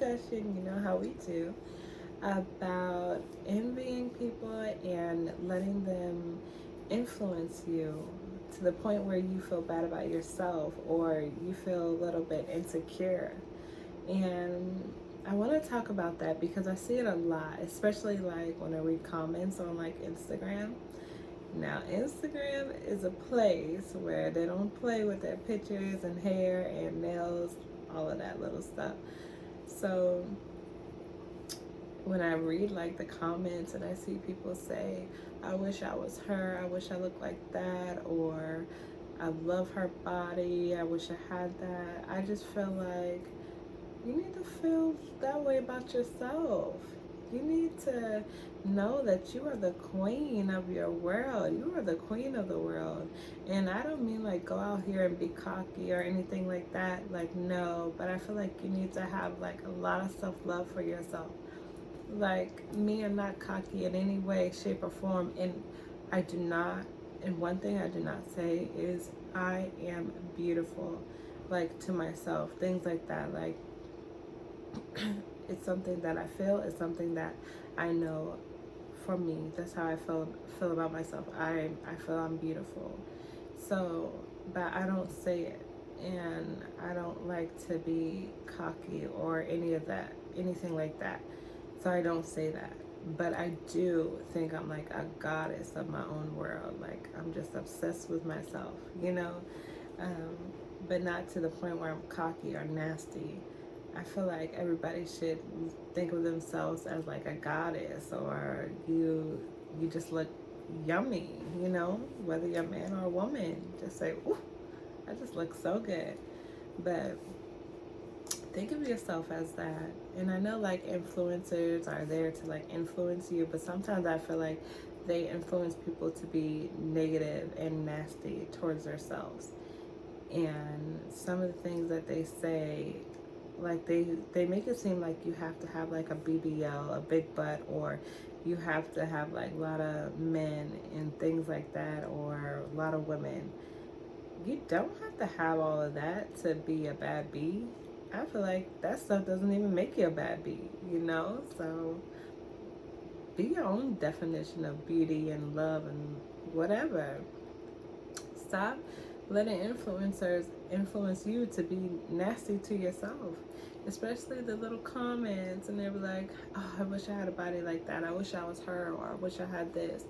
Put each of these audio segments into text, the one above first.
discussion, you know how we do, about envying people and letting them influence you to the point where you feel bad about yourself or you feel a little bit insecure. And I want to talk about that because I see it a lot, especially like when I read comments on like Instagram. Now, Instagram is a place where they don't play with their pictures and hair and nails, all of that little stuff. So when I read like the comments and I see people say, I wish I was her, I wish I looked like that, or I love her body, I wish I had that, I just feel like you need to feel that way about yourself. You need to know that you are the queen of your world. You are the queen of the world. And I don't mean like go out here and be cocky or anything like that. Like, no, but I feel like you need to have like a lot of self-love for yourself. Like, me, I'm not cocky in any way, shape, or form. And I do not, and one thing I do not say is I am beautiful, like to myself, things like that. Like, it's something that I feel, it's something that I know for me. That's how I feel about myself. I feel I'm beautiful. So, but I don't say it, and I don't like to be cocky or any of that, anything like that. So I don't say that. But I do think I'm like a goddess of my own world. Like, I'm just obsessed with myself, you know? Um, but not to the point where I'm cocky or nasty. I feel like everybody should think of themselves as like a goddess, or you just look yummy, you know, whether you're a man or a woman. Just say, ooh, I just look so good. But think of yourself as that. And I know like influencers are there to like influence you, but sometimes I feel like they influence people to be negative and nasty towards themselves. And some of the things that they say, like they make it seem like you have to have like a BBL, a big butt, or you have to have like a lot of men and things like that, or a lot of women. You don't have to have all of that to be a bad bee. I feel like that stuff doesn't even make you a bad bee, you know? So be your own definition of beauty and love and whatever. Stop letting influencers influence you to be nasty to yourself. Especially the little comments, and they'll be like, oh, I wish I had a body like that. I wish I was her, or I wish I had this.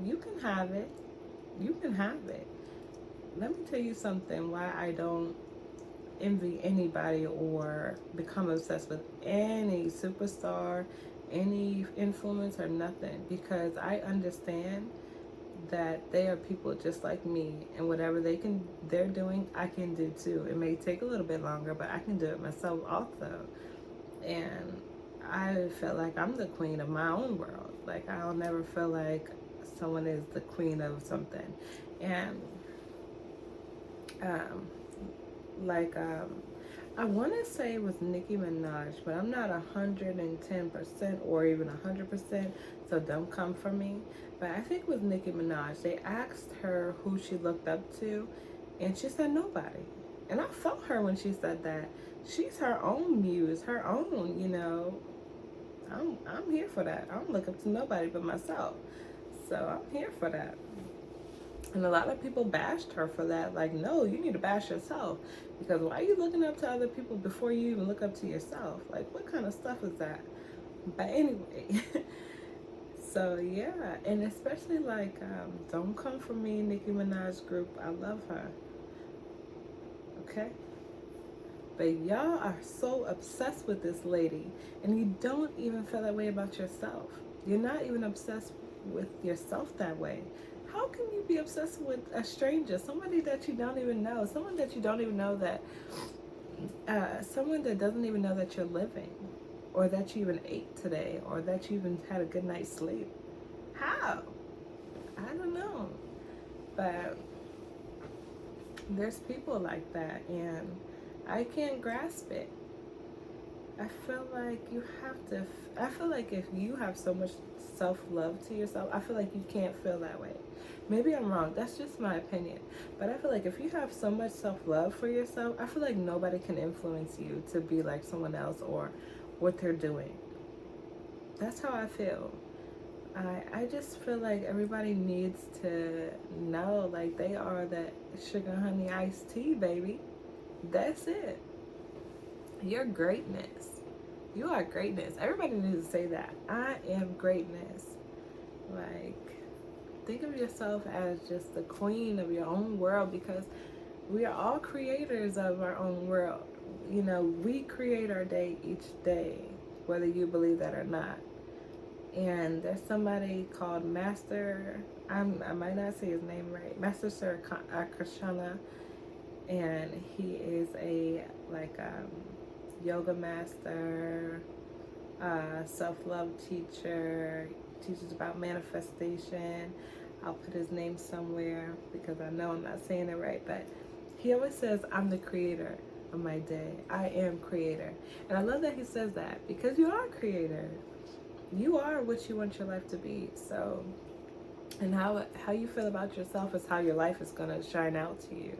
You can have it. You can have it. Let me tell you something why I don't envy anybody or become obsessed with any superstar, any influencer, nothing. Because I understand that they are people just like me, and whatever they're doing, I can do too. It may take a little bit longer, but I can do it myself also. And I feel like I'm the queen of my own world. Like, I'll never feel like someone is the queen of something. And um like I want to say it was Nicki Minaj, but I'm not 110% or even 100%, so don't come for me. But I think it was Nicki Minaj. They asked her who she looked up to, and she said nobody. And I felt her when she said that. She's her own muse, her own, you know. I'm here for that. I don't look up to nobody but myself. So I'm here for that. And a lot of people bashed her for that. Like, no, you need to bash yourself. Because why are you looking up to other people before you even look up to yourself? Like, what kind of stuff is that? But anyway, so yeah. And especially like, don't come for me, Nicki Minaj group. I love her. Okay? But y'all are so obsessed with this lady. And you don't even feel that way about yourself. You're not even obsessed with yourself that way. How can you be obsessed with a stranger, somebody that you don't even know, someone that you don't even know that, someone that doesn't even know that you're living, or that you even ate today, or that you even had a good night's sleep? How? I don't know. But there's people like that, and I can't grasp it. I feel like you have to, I feel like if you have so much self-love to yourself, I feel like you can't feel that way. Maybe I'm wrong, that's just my opinion. But I feel like if you have so much self-love for yourself, I feel like nobody can influence you to be like someone else or what they're doing. That's how I feel. I just feel like everybody needs to know, like, they are that sugar honey iced tea, baby. That's it. Your greatness. You are greatness. Everybody needs to say that. I am greatness. Like, think of yourself as just the queen of your own world, because we are all creators of our own world. You know, we create our day each day, whether you believe that or not. And there's somebody called Master, I might not say his name right, Master Sir Krishna, and he is a yoga master, self-love teacher, teaches about manifestation. I'll put his name somewhere because I know I'm not saying it right, but he always says, I'm the creator of my day. I am creator. And I love that he says that, because you are a creator. You are what you want your life to be. So, and how you feel about yourself is how your life is going to shine out to you.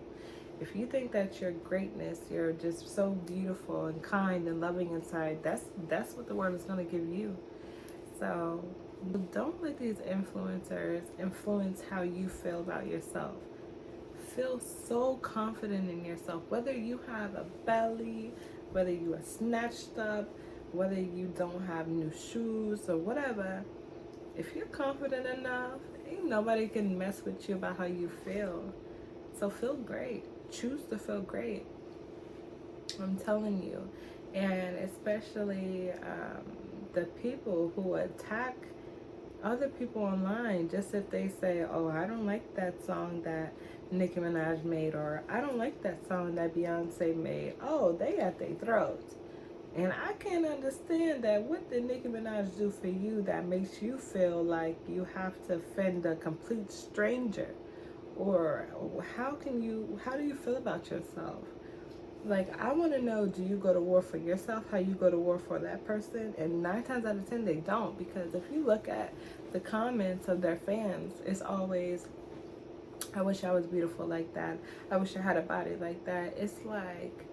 If you think that your greatness, you're just so beautiful and kind and loving inside, that's what the world is going to give you. So don't let these influencers influence how you feel about yourself. Feel so confident in yourself, whether you have a belly, whether you are snatched up, whether you don't have new shoes or whatever. If you're confident enough, ain't nobody can mess with you about how you feel. So feel great. Choose to feel great. I'm telling you. And especially the people who attack other people online, just if they say, oh, I don't like that song that Nicki Minaj made, or I don't like that song that Beyonce made. Oh, they at their throats. And I can't understand that. What did Nicki Minaj do for you that makes you feel like you have to offend a complete stranger? Or how do you feel about yourself? Like, I want to know, do you go to war for yourself how you go to war for that person? And 9 times out of 10 they don't, because if you look at the comments of their fans, it's always, I wish I was beautiful like that. I wish I had a body like that. It's like,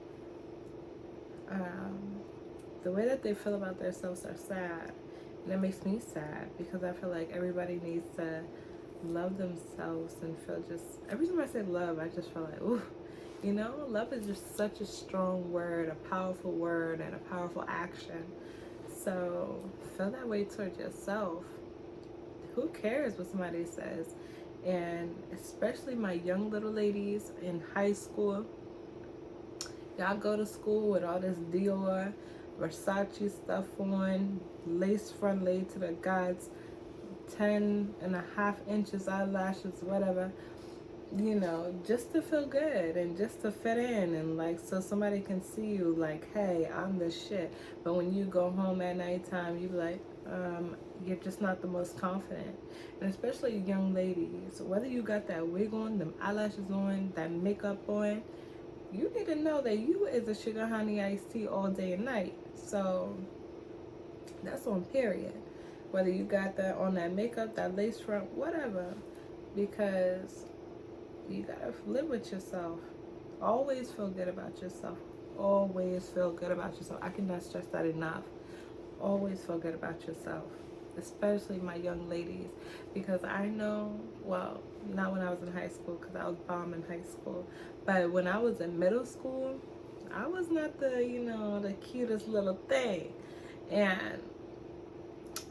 the way that they feel about themselves are sad. And it makes me sad, because I feel like everybody needs to love themselves and feel just, every time I say love, I just feel like, ooh, you know, love is just such a strong word, a powerful word, and a powerful action. So feel that way towards yourself. Who cares what somebody says? And especially my young little ladies in high school, y'all go to school with all this Dior, Versace stuff on, lace front laid to the gods, 10.5 inches eyelashes, whatever, you know, just to feel good and just to fit in, and like, so somebody can see you like, hey, I'm the shit. But when you go home at nighttime, you be like, you're just not the most confident. And especially young ladies, whether you got that wig on, them eyelashes on, that makeup on, you need to know that you is a sugar honey iced tea all day and night. So that's on period. Whether you got that on, that makeup, that lace front, whatever, because you gotta live with yourself. Always feel good about yourself. Always feel good about yourself. I cannot stress that enough. Always feel good about yourself, especially my young ladies, because I know, well, not when I was in high school, because I was bomb in high school, but when I was in middle school, I was not the, you know, the cutest little thing. And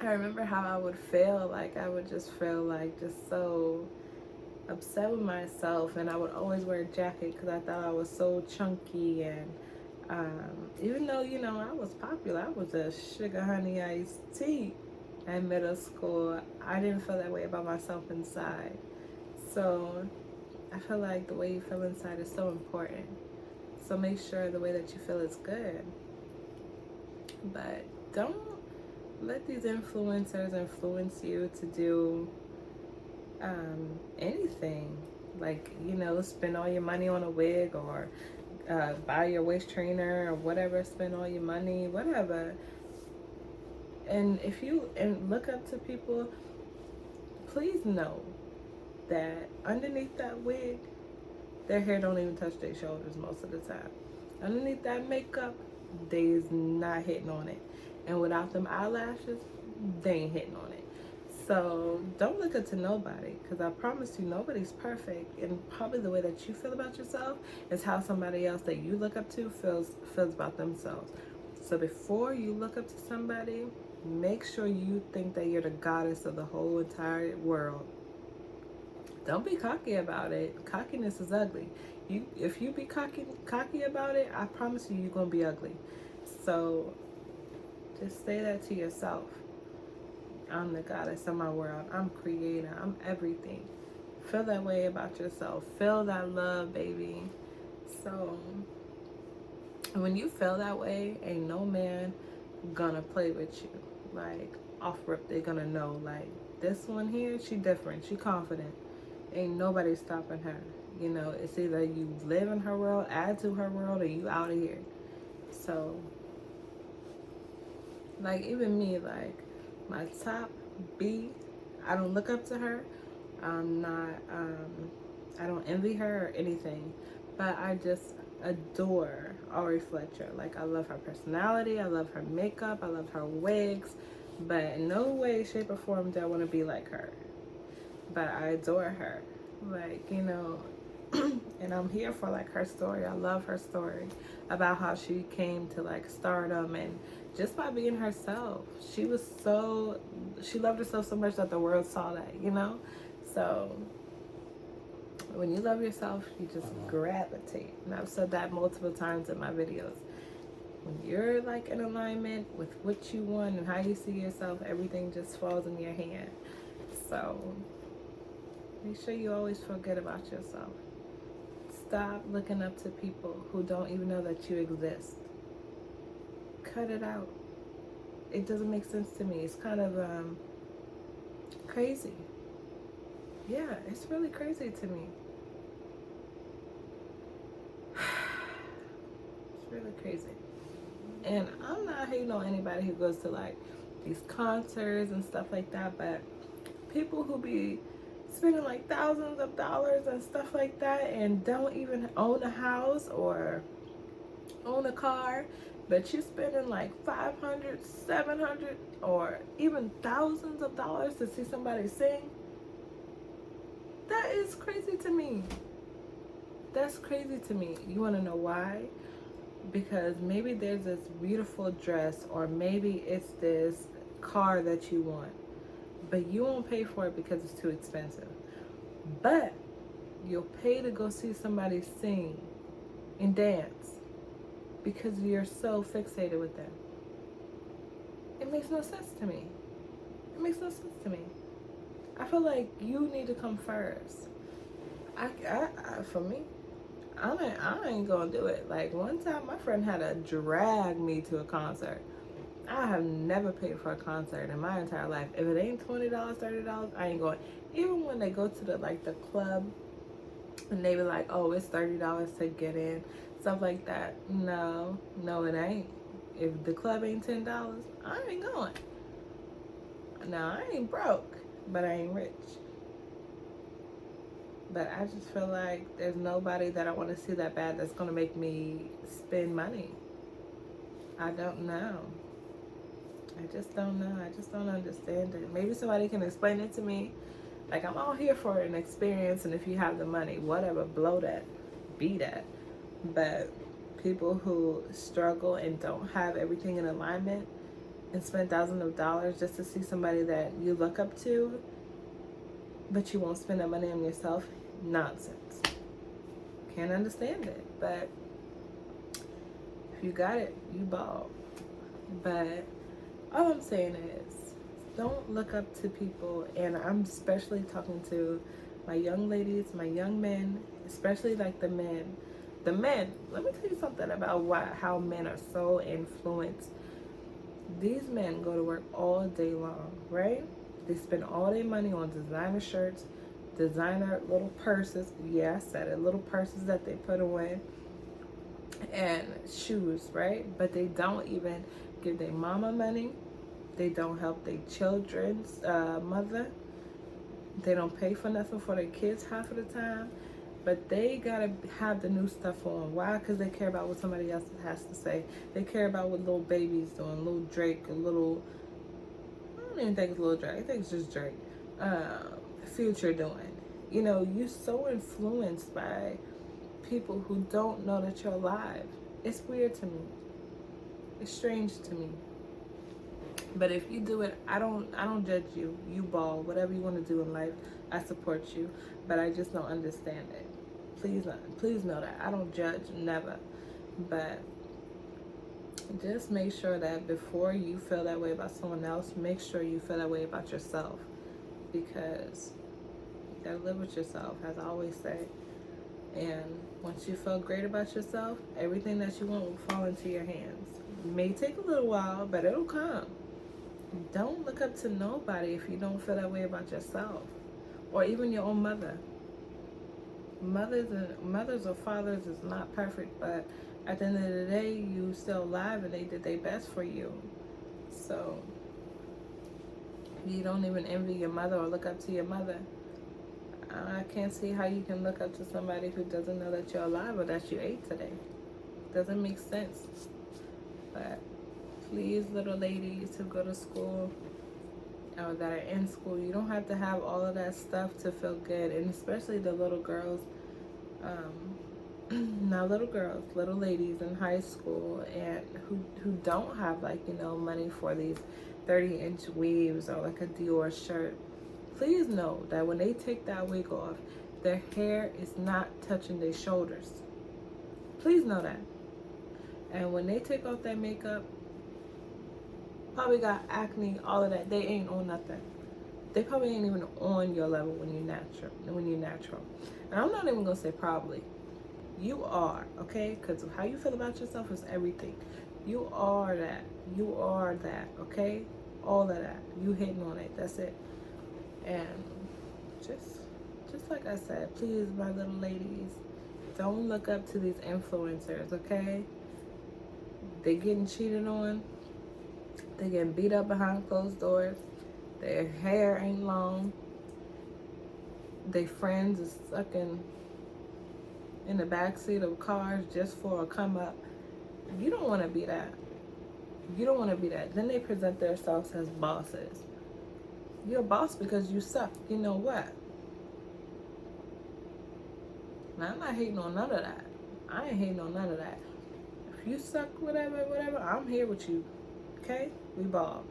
I remember how I would feel, like I would just feel like just so upset with myself, and I would always wear a jacket because I thought I was so chunky. And even though, you know, I was popular, I was a sugar honey iced tea in middle school, I didn't feel that way about myself inside. So I feel like the way you feel inside is so important. So make sure the way that you feel is good. But don't let these influencers influence you to do anything. Like, you know, spend all your money on a wig, or buy your waist trainer or whatever, spend all your money, whatever. And if you and look up to people, please know that underneath that wig, their hair don't even touch their shoulders most of the time. Underneath that makeup, they is not hitting on it. And without them eyelashes, they ain't hitting on it. So don't look up to nobody, because I promise you, nobody's perfect. And probably the way that you feel about yourself is how somebody else that you look up to feels about themselves. So before you look up to somebody, make sure you think that you're the goddess of the whole entire world. Don't be cocky about it. Cockiness is ugly. If you be cocky about it, I promise you, you're gonna be ugly. So just say that to yourself. I'm the goddess of my world. I'm creator. I'm everything. Feel that way about yourself. Feel that love, baby. So when you feel that way, ain't no man gonna play with you. Like off rip, they're gonna know, like, this one here, she different, she confident. Ain't nobody stopping her. You know, it's either you live in her world, add to her world, or you out of here. So like, even me, like, my top B, I don't look up to her. I'm not, I don't envy her or anything, but I just adore Ari Fletcher. Like, I love her personality, I love her makeup, I love her wigs, but in no way, shape, or form do I want to be like her. But I adore her, like, you know, and I'm here for, like, her story. I love her story about how she came to, like, stardom, and just by being herself. She loved herself so much that the world saw that, you know? So when you love yourself, you just gravitate. And I've said that multiple times in my videos. When you're, like, in alignment with what you want and how you see yourself, everything just falls in your hand. So make sure you always feel good about yourself. Stop looking up to people who don't even know that you exist. Cut it out. It doesn't make sense to me. It's kind of crazy. Yeah, it's really crazy to me. It's really crazy. And I'm not hating on anybody who goes to, like, these concerts and stuff like that, but people who be spending, like, thousands of dollars and stuff like that and don't even own a house or own a car, but you're spending like $500, $700, or even thousands of dollars to see somebody sing. That is crazy to me. That's crazy to me. You want to know why? Because maybe there's this beautiful dress, or maybe it's this car that you want, but you won't pay for it because it's too expensive. But you'll pay to go see somebody sing and dance because you're so fixated with them. It makes no sense to me. It makes no sense to me. I feel like you need to come first. For me, I ain't gonna do it. Like, one time my friend had to drag me to a concert. I have never paid for a concert in my entire life. If it ain't $20, $30, I ain't going. Even when they go to the club and they be like, oh, it's $30 to get in, stuff like that. No, it ain't. If the club ain't $10, I ain't going. Now, I ain't broke, but I ain't rich. But I just feel like there's nobody that I want to see that bad that's going to make me spend money. I don't know. I just don't know. I just don't understand it. Maybe somebody can explain it to me. Like, I'm all here for an experience, and if you have the money, whatever, blow that, be that. But people who struggle and don't have everything in alignment and spend thousands of dollars just to see somebody that you look up to, but you won't spend that money on yourself, nonsense. Can't understand it. But if you got it, you ball. But all I'm saying is, don't look up to people, and I'm especially talking to my young ladies, my young men, especially like the men. The men, let me tell you something about how men are so influenced. These men go to work all day long, right? They spend all their money on designer shirts, designer little purses. Yeah, I said it, little purses that they put away. and shoes, right? But they don't even give their mama money. They don't help their children's mother. They don't pay for nothing for their kids half of the time. But they gotta have the new stuff on. Why? Because they care about what somebody else has to say. They care about what Lil Baby's doing, Lil Drake, I don't even think it's Lil Drake. I think it's just Drake. Future doing. You know, you're so influenced by people who don't know that you're alive. It's weird to me. It's strange to me. But if you do it, I don't judge you. You ball, whatever you want to do in life, I support you. But I just don't understand it. Please know that I don't judge, never. But just make sure that before you feel that way about someone else, make sure you feel that way about yourself, because you gotta live with yourself, as I always say. And once you feel great about yourself, everything that you want will fall into your hands. It may take a little while, but it'll come. Don't look up to nobody if you don't feel that way about yourself, or even your own mother. Mothers or fathers is not perfect, but at the end of the day, you still alive and they did their best for you. So you don't even envy your mother or look up to your mother. I can't see how you can look up to somebody who doesn't know that you're alive or that you ate today. Doesn't make sense. But please, little ladies who go to school or that are in school, you don't have to have all of that stuff to feel good. And especially the little girls, not little girls, little ladies in high school, and who don't have, like, you know, money for these 30-inch weaves or like a Dior shirt. Please know that when they take that wig off, their hair is not touching their shoulders. Please know that. And when they take off that makeup, probably got acne, all of that. They ain't on nothing. They probably ain't even on your level when you're natural. And I'm not even gonna say probably. You are, okay? Because how you feel about yourself is everything. You are that. You are that, okay? All of that. You hitting on it. That's it. And just like I said, please, my little ladies, don't look up to these influencers, okay? They getting cheated on. They getting beat up behind closed doors. Their hair ain't long. Their friends is sucking in the backseat of cars just for a come up. You don't want to be that. You don't want to be that. Then they present themselves as bosses. You're a boss because you suck. You know what? Now, I'm not hating on none of that. I ain't hating on none of that. If you suck, whatever, I'm here with you. Okay? We ball.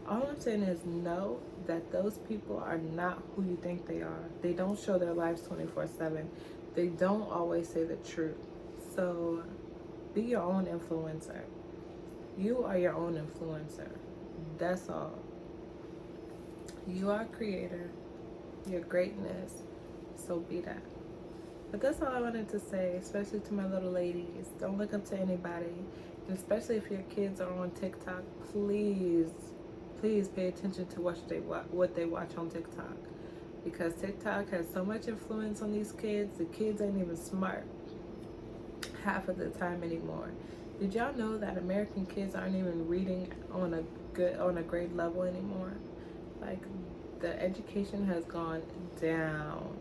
All I'm saying is know that those people are not who you think they are. They don't show their lives 24/7. They don't always say the truth. So be your own influencer. You are your own influencer. That's all. You are a creator. Your greatness. So be that. But that's all I wanted to say, especially to my little ladies. Don't look up to anybody. And especially if your kids are on TikTok, please pay attention to what they watch on TikTok. Because TikTok has so much influence on these kids. The kids ain't even smart half of the time anymore. Did y'all know that American kids aren't even reading on a grade level anymore? Like, the education has gone down.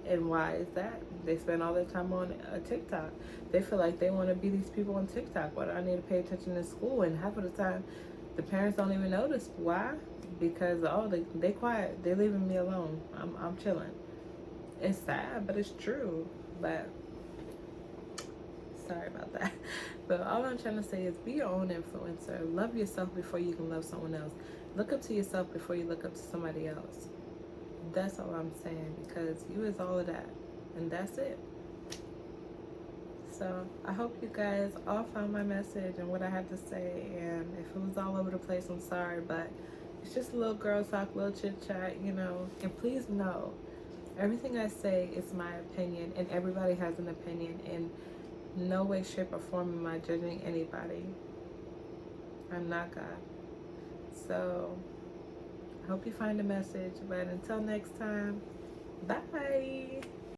And why is that? They spend all their time on TikTok. They feel like they want to be these people on TikTok. But I need to pay attention in school, and half of the time, the parents don't even notice. Why? Because they quiet. They leaving me alone. I'm chilling. It's sad, but it's true. But sorry about that. But all I'm trying to say is be your own influencer. Love yourself before you can love someone else. Look up to yourself before you look up to somebody else. That's all I'm saying, because you is all of that, and that's it. So I hope you guys all found my message and what I had to say, and if it was all over the place, I'm sorry, but it's just a little girl talk, little chit chat, you know. And please know, everything I say is my opinion, and everybody has an opinion. In no way, shape, or form am I judging anybody. I'm not God. So I hope you find the message, but until next time, bye.